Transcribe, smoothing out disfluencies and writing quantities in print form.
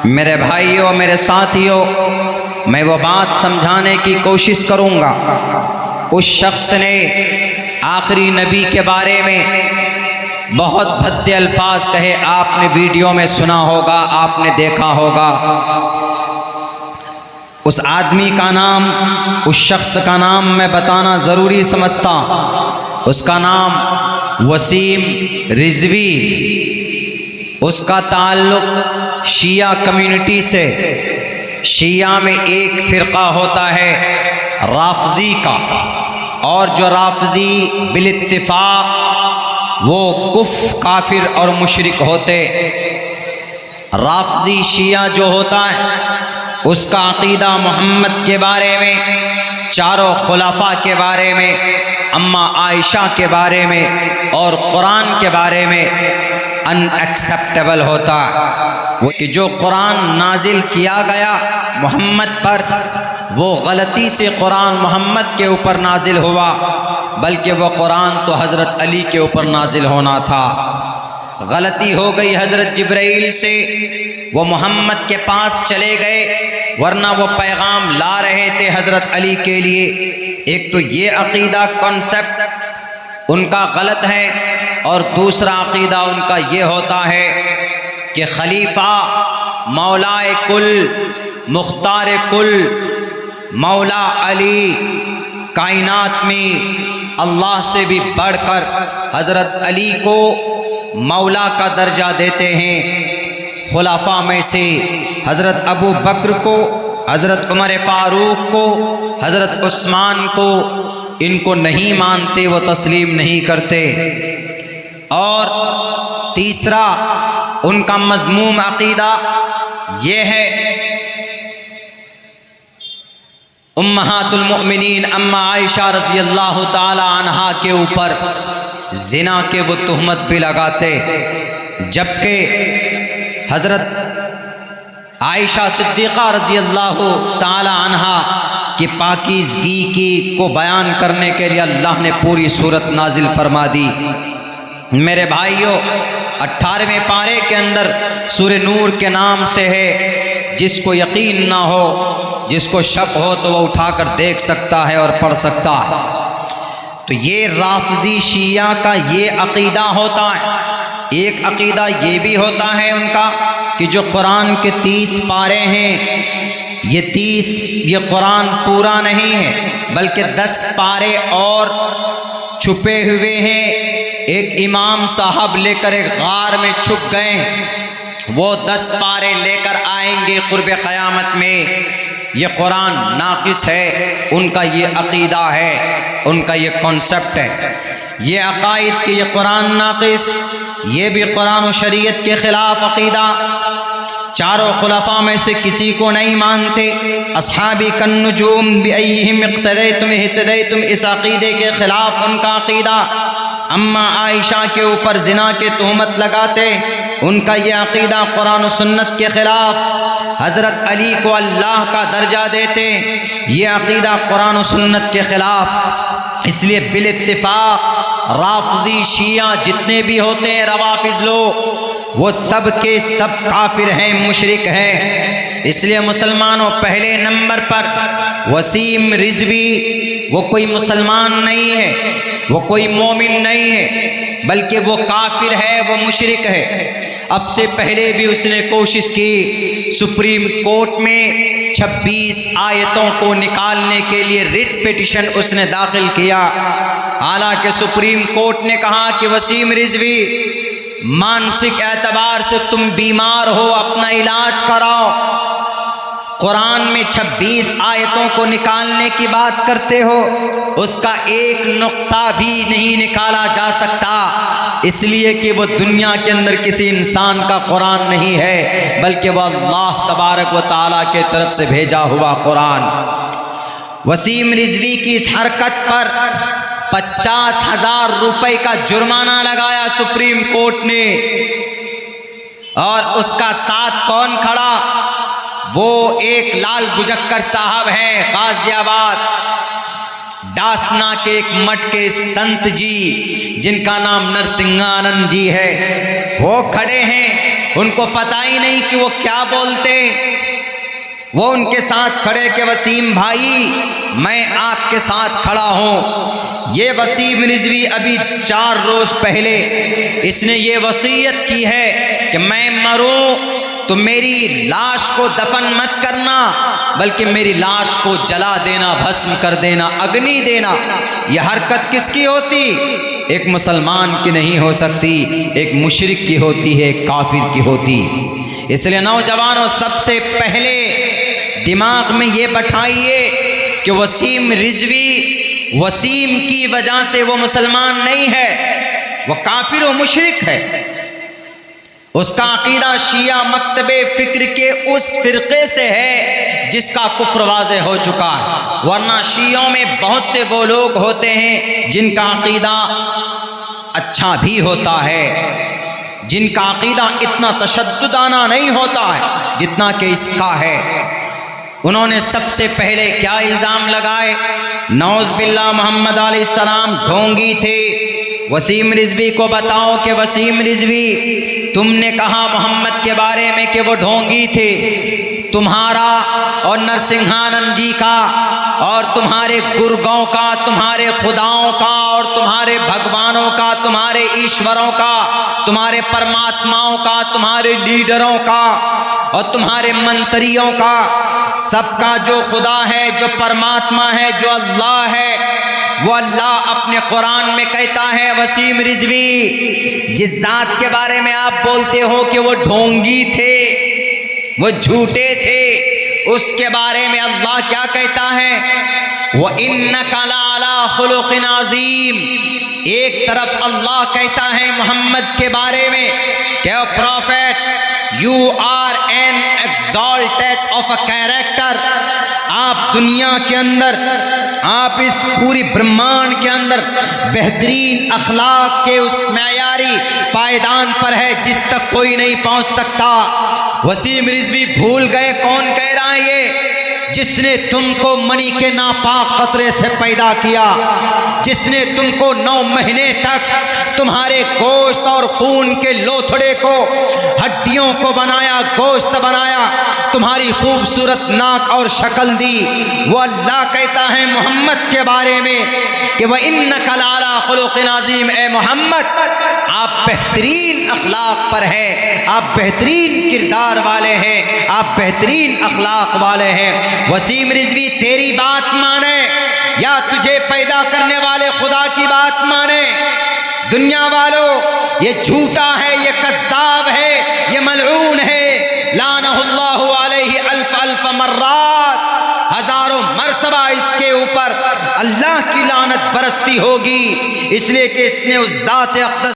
मेरे भाइयों, मेरे साथियों, मैं वो बात समझाने की कोशिश करूँगा। उस शख्स ने आखिरी नबी के बारे में बहुत भद्दे अल्फाज कहे। आपने वीडियो में सुना होगा, आपने देखा होगा। उस आदमी का नाम, उस शख्स का नाम मैं बताना ज़रूरी समझता। उसका नाम वसीम रिजवी। उसका ताल्लुक़ शिया कम्युनिटी से। शिया में एक फ़िरक़ा होता है राफ़ज़ी का, और जो राफ़ज़ी बिलित्तिफ़ाक़ वो कुफ़्र, काफिर और मुशरिक होते। राफ़ज़ी शिया जो होता है उसका अक़ीदा मोहम्मद के बारे में, चारों खुलाफा के बारे में, अम्मा आयशा के बारे में और कुरान के बारे में अनएक्सेप्टेबल होता है। वो कि जो कुरान नाजिल किया गया मोहम्मद पर, वो गलती से कुरान मोहम्मद के ऊपर नाजिल हुआ, बल्कि वो कुरान तो हज़रत अली के ऊपर नाजिल होना था। गलती हो गई हज़रत जिब्राइल से, वो मोहम्मद के पास चले गए, वरना वो पैगाम ला रहे थे हज़रत अली के लिए। एक तो ये अक़ीदा कॉन्सेप्ट उनका गलत है, और दूसरा अक़ीदा उनका ये होता है कि खलीफा मौलाए कुल, मुख्तार कुल, मौला अली कायनात में अल्लाह से भी बढ़कर हज़रत अली को मौला का दर्जा देते हैं। खुलाफा में से हज़रत अबू बकर को, हज़रत उमर फ़ारूक को, हज़रत उस्मान को, इनको नहीं मानते, वो तस्लीम नहीं करते। और तीसरा उनका मज़मूम अक़ीदा ये है, उम्महातुल मुमिनीन अम्मा आयशा रज़ी अल्लाह ताला अन्हा के ऊपर ज़िना के वो तुहमत भी लगाते, जबकि हज़रत आयशा सिद्दीक़ा रज़ी अल्लाह ताला अन्हा की पाकीज़गी की को बयान करने के लिए अल्लाह ने पूरी सूरत नाजिल फरमा दी। मेरे भाइयों, 18वें पारे के अंदर सूरे नूर के नाम से है। जिसको यकीन ना हो, जिसको शक हो, तो वह उठाकर देख सकता है और पढ़ सकता है। तो ये राफ़ज़ी शिया का ये अक़ीदा होता है। एक अक़ीदा ये भी होता है उनका कि जो कुरान के 30 पारे हैं, ये कुरान पूरा नहीं है, बल्कि 10 पारे और छुपे हुए हैं। एक इमाम साहब लेकर एक गार में छुप गए, वो 10 पारे लेकर आएंगे क़ुर्ब क़यामत में। ये कुरान नाक़िस है, उनका ये अक़ीदा है, उनका ये कॉन्सेप्ट है। ये अक़ाइद कि ये कुरान नाक़िस, ये भी कुरान और शरीयत के ख़िलाफ़ अक़ीदा। चारों खुलफ़ा में से किसी को नहीं मानते। अस्हाबी कन्नुजूम बिअय्यिहिम इक़्तदैतुम इह्तदैतुम, इस अक़ीदे के ख़िलाफ़ उनका अक़ीदा। अम्मा आयशा के ऊपर ज़िना के तोहमत लगाते, उनका ये अक़ीदा कुरान और सुन्नत के ख़िलाफ़। हज़रत अली को अल्लाह का दर्जा देते, ये अक़ीदा कुरान और सुन्नत के ख़िलाफ़। इसलिए बिल इत्तिफ़ाक़ राफ़ज़ी शिया जितने भी होते हैं, रवाफ़िज़ लोग, वो सब के सब काफिर हैं, मुशरिक हैं। इसलिए मुसलमानों, पहले नंबर पर वसीम रिजवी, वो कोई मुसलमान नहीं है, वो कोई मोमिन नहीं है, बल्कि वो काफिर है, वो मुशरिक है। अब से पहले भी उसने कोशिश की सुप्रीम कोर्ट में 26 आयतों को निकालने के लिए रिट पिटिशन उसने दाखिल किया। हालांकि सुप्रीम कोर्ट ने कहा कि वसीम रिजवी, मानसिक एतबार से तुम बीमार हो, अपना इलाज कराओ। कुरान में 26 आयतों को निकालने की बात करते हो, उसका एक नुक्ता भी नहीं निकाला जा सकता, इसलिए कि वो दुनिया के अंदर किसी इंसान का कुरान नहीं है, बल्कि वह अल्लाह तबारक व ताला के तरफ से भेजा हुआ कुरान। वसीम रिजवी की इस हरकत पर 50,000 रुपए का जुर्माना लगाया सुप्रीम कोर्ट ने। और उसका साथ कौन खड़ा? वो एक लाल बुजक्कर साहब हैं, गाजियाबाद डासना के एक मठ के संत जी, जिनका नाम नरसिंहानंद जी है। वो खड़े हैं उनको पता ही नहीं कि वो क्या बोलते। वो उनके साथ खड़े कि वसीम भाई मैं आपके साथ खड़ा हूँ। ये वसीम रिजवी अभी 4 रोज़ पहले इसने ये वसीयत की है कि मैं मरूं तो मेरी लाश को दफन मत करना, बल्कि मेरी लाश को जला देना, भस्म कर देना, अग्नि देना। यह हरकत किसकी होती? एक मुसलमान की नहीं हो सकती, एक मुशरिक की होती है, एक काफिर की होती। इसलिए नौजवानों, सबसे पहले दिमाग में ये बैठाइए कि वसीम रिजवी, वसीम की वजह से वो मुसलमान नहीं है, वो काफिर और मुशरिक है। उसका अकीदा शिया मकतबे फिक्र के उस फिरके से है जिसका कुफ्र वाज़े हो चुका है। वरना शियों में बहुत से वो लोग होते हैं जिनका अकीदा अच्छा भी होता है, जिनका अकीदा इतना तशद्दुदाना नहीं होता है जितना कि इसका है। उन्होंने सबसे पहले क्या इल्ज़ाम लगाए? नौज़ बिल्लाह मोहम्मद अलैहिस्सलाम ढोंगी थे। वसीम रिजवी को बताओ कि वसीम रिजवी, तुमने कहा मोहम्मद के बारे में कि वो ढोंगी थे। तुम्हारा और नरसिंहानंद जी का और तुम्हारे गुरगों का, तुम्हारे खुदाओं का और तुम्हारे भगवानों का, तुम्हारे ईश्वरों का, तुम्हारे परमात्माओं का, तुम्हारे लीडरों का और तुम्हारे मंत्रियों का, सबका जो खुदा है, जो परमात्मा है, जो अल्लाह है, वो अल्लाह अपने कुरान में कहता है। वसीम रिजवी, जिस जात के बारे में आप बोलते हो कि वो ढोंगी थे, वो झूठे थे, उसके बारे में अल्लाह क्या कहता है? वो इन्नका लअला खुलुक़िन अज़ीम। एक तरफ अल्लाह कहता है मोहम्मद के बारे में कि O prophet, you are an exalted of a character. आप दुनिया के अंदर, आप इस पूरी ब्रह्मांड के अंदर बेहतरीन अखलाक के उस मयारी पायदान पर है जिस तक कोई नहीं पहुंच सकता। वसीम रिजवी भूल गए कौन कह रहा है ये? जिसने तुमको मनी के नापाक कतरे से पैदा किया, जिसने तुमको 9 महीने तक तुम्हारे गोश्त और खून के लोथड़े को, हड्डियों को बनाया, गोश्त बनाया, तुम्हारी खूबसूरत नाक और शक्ल दी, वो अल्लाह कहता है मोहम्मद के बारे में कि वह इन्नका लअला खुलुक़िन अज़ीम। ए मोहम्मद, आप बेहतरीन अखलाक पर है, आप बेहतरीन किरदार वाले हैं, आप बेहतरीन अखलाक वाले हैं। वसीम रिजवी, तेरी बात माने या तुझे पैदा करने वाले खुदा की बात माने? दुनिया वालों, ये झूठा है, ये कज़्ज़ाब है, ये मलऊन है। लानहुल्लाहु अलैहि अल्फ अल्फ मर्रात, हजारों मर्तबा इसके ऊपर अल्लाह की लानत बरसती होगी, इसलिए कि इसने उस ज़ात अक़दस